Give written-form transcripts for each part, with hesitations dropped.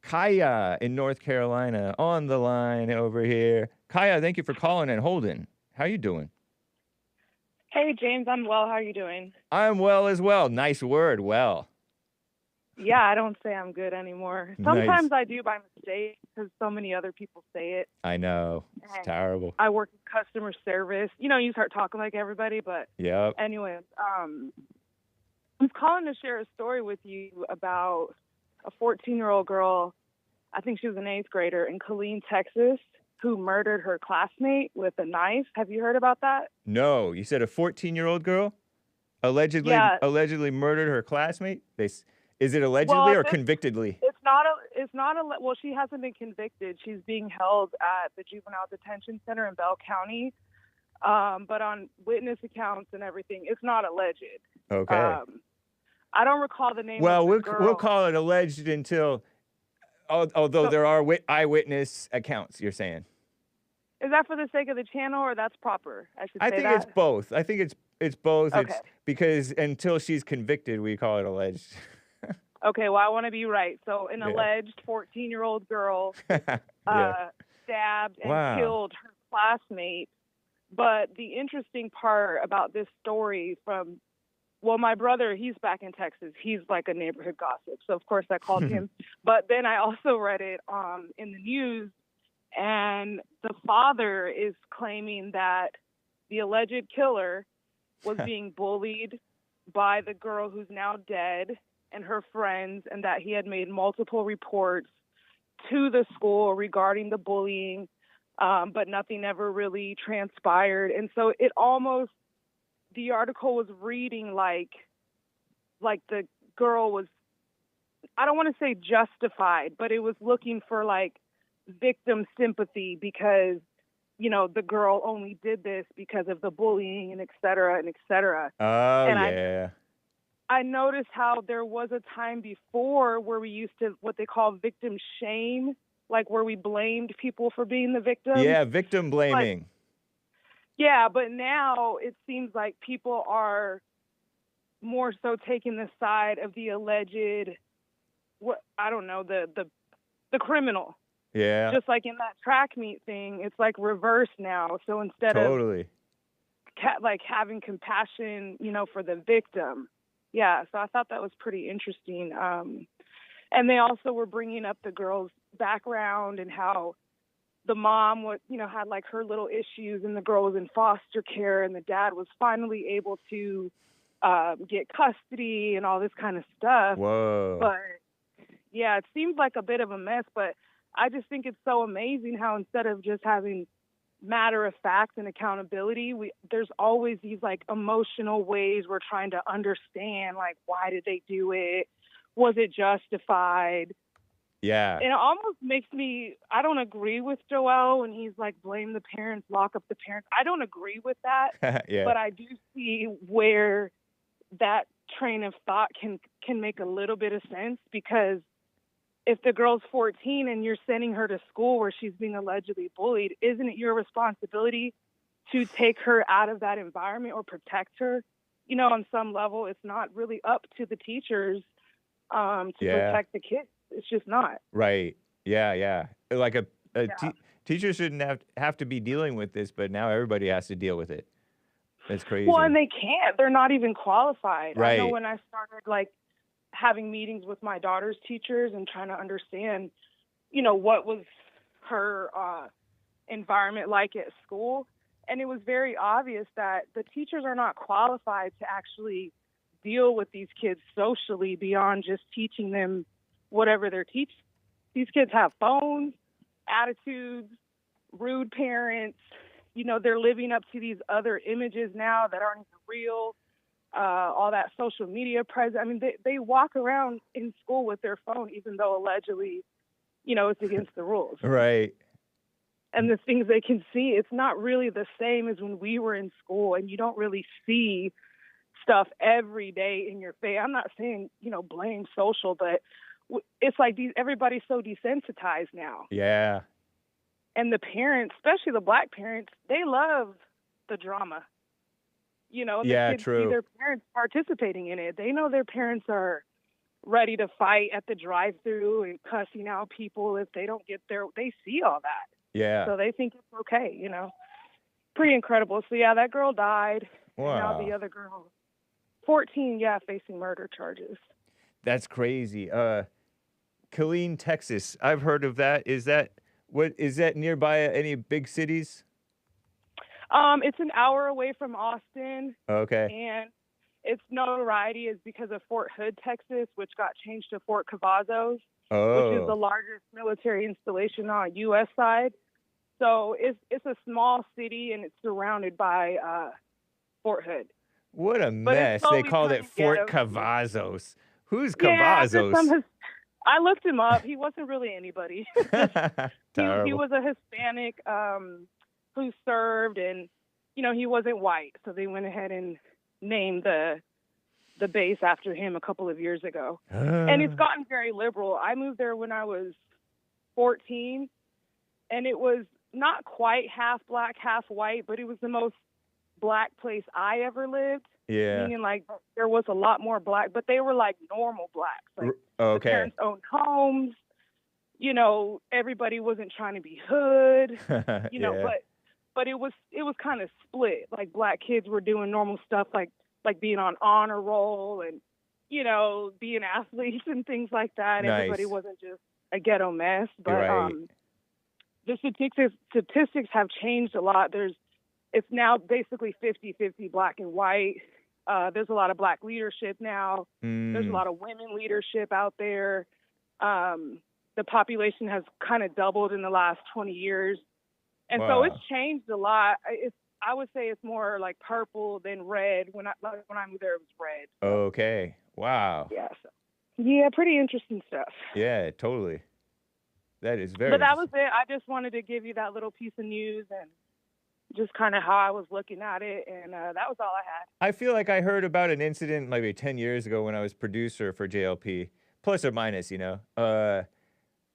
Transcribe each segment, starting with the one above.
Kaya in North Carolina on the line over here. Kaya, thank you for calling and holding. How you doing? Hey, James, I'm well. How are you doing? I'm well as well. Nice word, well. Yeah, I don't say I'm good anymore. Nice. Sometimes I do by mistake because so many other people say it. I know. It's And terrible. I work in customer service. You start talking like everybody. But Yep. anyway, I'm calling to share a story with you about a 14-year-old girl. I think she was an eighth grader in Killeen, Texas, who murdered her classmate with a knife. Have you heard about that? No, you said a 14-year-old girl Yeah. allegedly murdered her classmate? Is it allegedly Well, or convictedly? well, she hasn't been convicted. She's being held at the juvenile detention center in Bell County. But on witness accounts and everything, it's not alleged. Okay. Um, I don't recall the name of Well, the we'll girl. call it alleged until although So there are eyewitness accounts, you're saying. is that for the sake of the channel or that's proper? I should I say think it's that. both. I think it's both. Okay. It's because until she's convicted, we call it alleged. Okay. Well, I want to be right. So an Yeah. alleged 14-year-old girl Yeah. stabbed and Wow. killed her classmate. But the interesting part about this story well, my brother, he's back in Texas. He's like a neighborhood gossip. So, of course, I called him. But then I also read it in the news, and the father is claiming that the alleged killer was being bullied by the girl who's now dead and her friends, and that he had made multiple reports to the school regarding the bullying, but nothing ever really transpired. And so the article was reading like the girl was, I don't want to say justified, but it was looking for like victim sympathy because the girl only did this because of the bullying and et cetera and et cetera. Oh And yeah. I noticed how there was a time before where we used to what they call victim shame, like where we blamed people for being the victim. Yeah, victim But blaming. yeah, but now it seems like people are more so taking the side of the alleged, I don't know, the criminal. Yeah, Just like in that track meet thing, it's like reverse now. So instead of totally. like having compassion, for the victim. Yeah, so I thought that was pretty interesting. And they also were bringing up the girl's background and how the mom had like her little issues, and the girl was in foster care, and the dad was finally able to get custody and all this kind of stuff. Whoa. But yeah, it seems like a bit of a mess, but I just think it's so amazing how instead of just having matter of fact and accountability, there's always these like emotional ways we're trying to understand, like, why did they do it? Was it justified? Yeah. And it almost makes me, I don't agree with Joel when he's like, blame the parents, lock up the parents. I don't agree with that, Yeah. but I do see where that train of thought can make a little bit of sense, because if the girl's 14 and you're sending her to school where she's being allegedly bullied, isn't it your responsibility to take her out of that environment or protect her? On some level, it's not really up to the teachers to protect the kids. It's just not. Right. Yeah, yeah. Like Yeah. teacher shouldn't have to be dealing with this, but now everybody has to deal with it. That's crazy. Well, and they can't. They're not even qualified. Right. I know when I started like having meetings with my daughter's teachers and trying to understand, what was her environment like at school. And it was very obvious that the teachers are not qualified to actually deal with these kids socially beyond just teaching them whatever they're teaching. These kids have phones, attitudes, rude parents. They're living up to these other images now that aren't even real. All that social media presence. I mean, they walk around in school with their phone, even though allegedly, it's against the rules. Right. And the things they can see, it's not really the same as when we were in school, and you don't really see stuff every day in your face. I'm not saying, blame social, but it's like everybody's so desensitized now. Yeah. And the parents, especially the black parents, they love the drama. The Yeah, kids true. see their parents participating in it. They know their parents are ready to fight at the drive-through and cussing out people if they don't get there. They see all that. Yeah. So they think it's okay, Pretty incredible. So, yeah, that girl died. And now the Wow. other girl, 14, facing murder charges. That's crazy. Killeen, Texas. I've heard of that. Is that nearby any big cities? It's an hour away from Austin, Okay. and its notoriety is because of Fort Hood, Texas, which got changed to Fort Cavazos, which is the Oh, largest military installation on the U.S. side. So it's a small city, and it's surrounded by Fort Hood. what a But it's mess. They slowly called it turning Fort ghetto. Cavazos. Who's Yeah, there's Cavazos? I looked him up. He wasn't really anybody. He Terrible. was a Hispanic who served, and he wasn't white, so they went ahead and named the base after him a couple of years ago. And it's gotten very liberal. I moved there when I was 14, and it was not quite half black, half white, but it was the most black place I ever lived. Yeah. Meaning, like, there was a lot more black, but they were like normal blacks. Like, the Okay. parents owned homes. Everybody wasn't trying to be hood. Yeah. But it was kind of split. Like, black kids were doing normal stuff, like being on honor roll and being athletes and things like that. Nice. Everybody wasn't just a ghetto mess. But Right. the statistics have changed a lot. It's now basically 50-50 black and white. There's a lot of black leadership now. There's a lot of women leadership out there. The population has kind of doubled in the last 20 years. And so it's changed a lot. I would say it's more like purple than red. When I moved there, it was red. Okay. Wow. Yeah. So, yeah, pretty interesting stuff. Yeah, totally. That is very But that was it. I just wanted to give you that little piece of news and just kind of how I was looking at it. And that was all I had. I feel like I heard about an incident maybe 10 years ago when I was producer for JLP, plus or minus,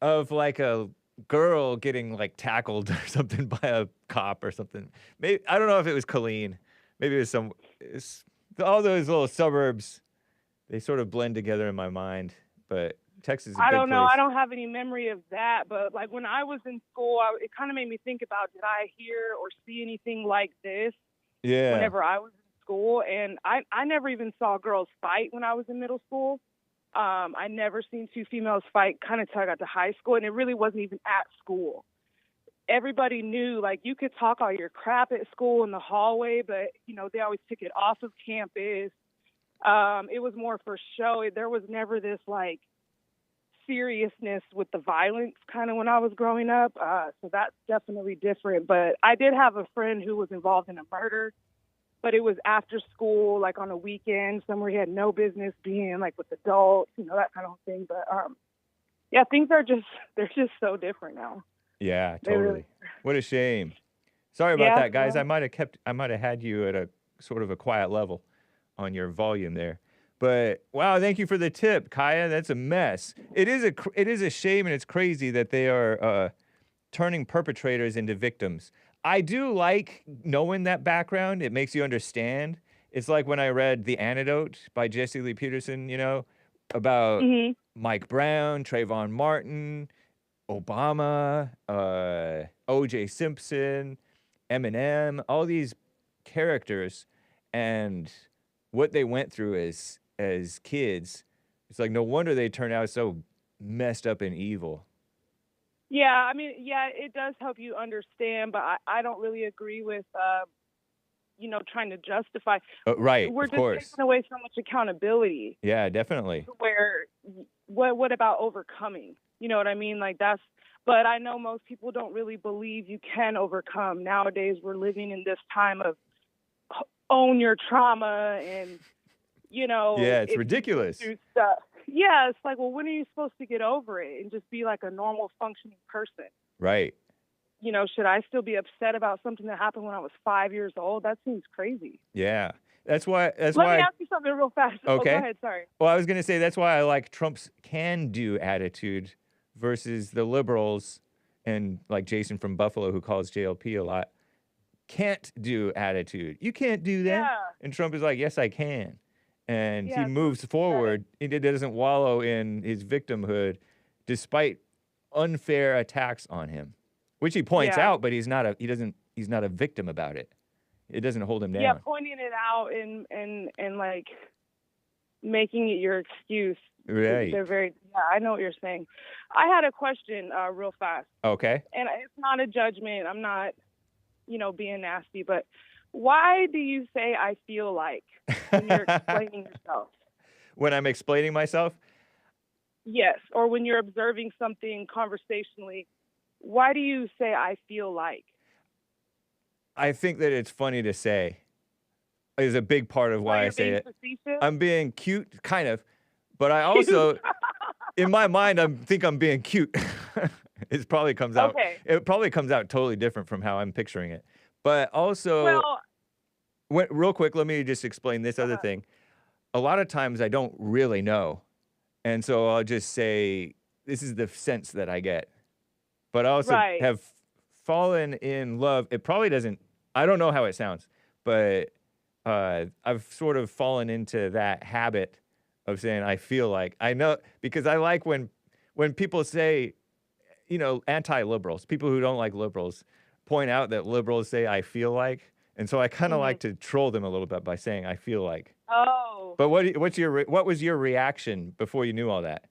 of like a girl getting like tackled or something by a cop or something. Maybe I don't know if it was Killeen. Maybe it was all those little suburbs. They sort of blend together in my mind, but Texas is a I big don't know. place. I don't have any memory of that, but like when I was in school, it kind of made me think about, did I hear or see anything like this Yeah. whenever I was in school? And I never even saw girls fight when I was in middle school. I never seen two females fight kind of till I got to high school, and it really wasn't even at school. Everybody knew, like, you could talk all your crap at school in the hallway, but, they always took it off of campus. It was more for show. There was never this, like, seriousness with the violence kind of when I was growing up. So that's definitely different. But I did have a friend who was involved in a murder, but it was after school, like on a weekend, somewhere he had no business being, like with adults, that kind of thing. But yeah, they're just so different now. Yeah, They totally. really What a shame. Sorry about that, guys. well, I might have had you at a sort of a quiet level on your volume there. But wow, thank you for the tip, Kaya. That's a mess. It is a shame, and it's crazy that they are turning perpetrators into victims. I do like knowing that background. It makes you understand. It's like when I read The Antidote by Jesse Lee Peterson, about Mike Brown, Trayvon Martin, Obama, O.J. Simpson, Eminem, all these characters, and what they went through as kids. It's like, no wonder they turn out so messed up and evil. yeah, I mean, yeah, it does help you understand, but I don't really agree with, trying to justify. Right, We're of just course. taking away so much accountability. Yeah, definitely. Where, what about overcoming? You know what I mean? Like but I know most people don't really believe you can overcome. Nowadays, we're living in this time of own your trauma and, Yeah, it's ridiculous. through stuff. Yeah, it's like, well, when are you supposed to get over it and just be like a normal functioning person? Right. Should I still be upset about something that happened when I was 5 years old? That seems crazy. Yeah. That's why. Let me ask you something real fast. Okay. Oh, go ahead. Sorry. Well, I was going to say that's why I like Trump's can-do attitude versus the liberals and like Jason from Buffalo, who calls JLP a lot, can't do attitude. You can't do that. Yeah. And Trump is like, yes, I can. and he Yeah, it's moves really pathetic. forward. He doesn't wallow in his victimhood, despite unfair attacks on him, which he points Yeah. out. But he's not a victim about it. It doesn't hold him Yeah, down. pointing it out and like making it your excuse. Right. They're very, yeah, I know what you're saying. I had a question real fast. Okay. And it's not a judgment. I'm not, being nasty, but why do you say I feel like when you're explaining yourself? When I'm explaining myself, Yes, or when you're observing something conversationally, why do you say I feel like? I think that it's funny to say is a big part of Why why I you're say being it. facetious? I'm being cute, kind of, but I also, in my mind, I think I'm being cute. It probably comes out. Okay. It probably comes out totally different from how I'm picturing it. But also, Well, real quick, let me just explain this other thing. A lot of times I don't really know, and so I'll just say this is the sense that I get. But I also right. have fallen in love. It probably doesn't. I don't know how it sounds, but I've sort of fallen into that habit of saying I feel like I know because I like when people say, anti-liberals, people who don't like liberals, point out that liberals say I feel like, and so I kind of like to troll them a little bit by saying I feel like. Oh. But what was your reaction before you knew all that?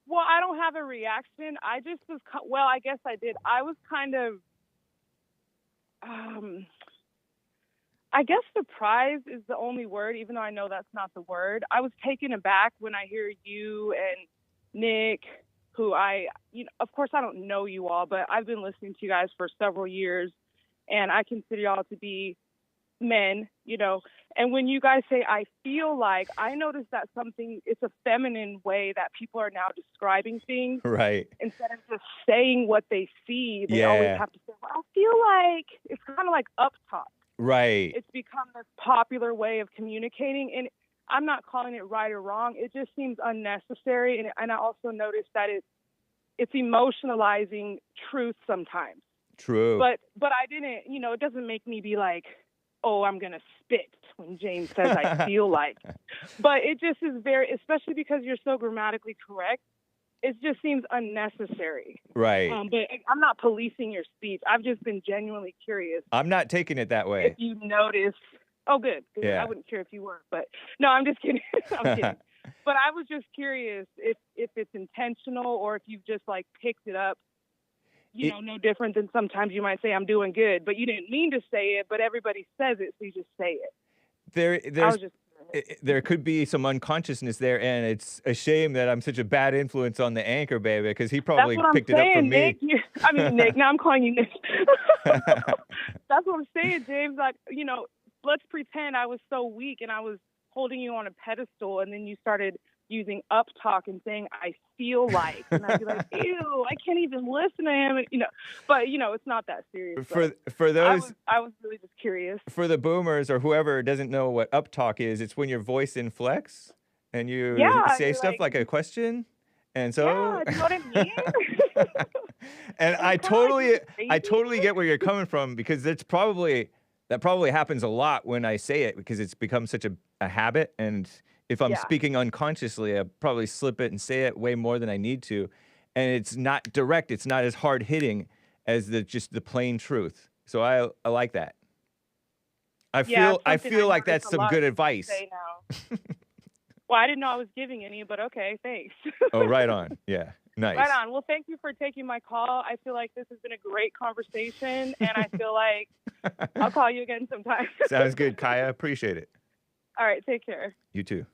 Well, I don't have a reaction. I just was, well, I guess I did. I was kind of, I guess surprised is the only word, even though I know that's not the word. I was taken aback when I hear you and Nick, who of course I don't know you all, but I've been listening to you guys for several years, and I consider y'all to be men, and when you guys say I feel like, I notice that it's a feminine way that people are now describing things. Right. Instead of just saying what they see, they always have to say, well, I feel like, it's kind of like up top. Right. It's become this popular way of communicating, and I'm not calling it right or wrong. It just seems unnecessary, and I also noticed that it's emotionalizing truth sometimes. True. But I didn't, it doesn't make me be like, oh, I'm going to spit when James says I feel like. But it just is especially because you're so grammatically correct, it just seems unnecessary. Right. But I'm not policing your speech. I've just been genuinely curious. I'm not taking it that way. If you notice. Oh, good. Yeah. I wouldn't care if you were. But no, I'm just kidding. I'm kidding. But I was just curious if it's intentional or if you've just like picked it up. No different than sometimes you might say I'm doing good, but you didn't mean to say it, but everybody says it, so you just say it. There could be some unconsciousness there, and it's a shame that I'm such a bad influence on the anchor baby because he probably picked it up from Nick. me. Nick. Now I'm calling you Nick. That's what I'm saying, James. Like, let's pretend I was so weak and I was holding you on a pedestal, and then you started using up talk and saying I feel like, and I'd be like, ew, I can't even listen to him, but it's not that serious. For those, I was really just curious. For the boomers or whoever doesn't know what up talk is, it's when your voice inflects and you say stuff like a question, and so yeah, you know what I mean? And I totally get where you're coming from because that probably happens a lot when I say it because it's become such a habit. And if I'm speaking unconsciously, I probably slip it and say it way more than I need to. And it's not direct. It's not as hard hitting as just the plain truth. So I like that. I feel like that's some good advice. Well, I didn't know I was giving any, but okay, thanks. Oh, right on. Yeah. Nice. Right on. Well, thank you for taking my call. I feel like this has been a great conversation, and I feel like I'll call you again sometime. Sounds good, Kaya. Appreciate it. All right. Take care. You too.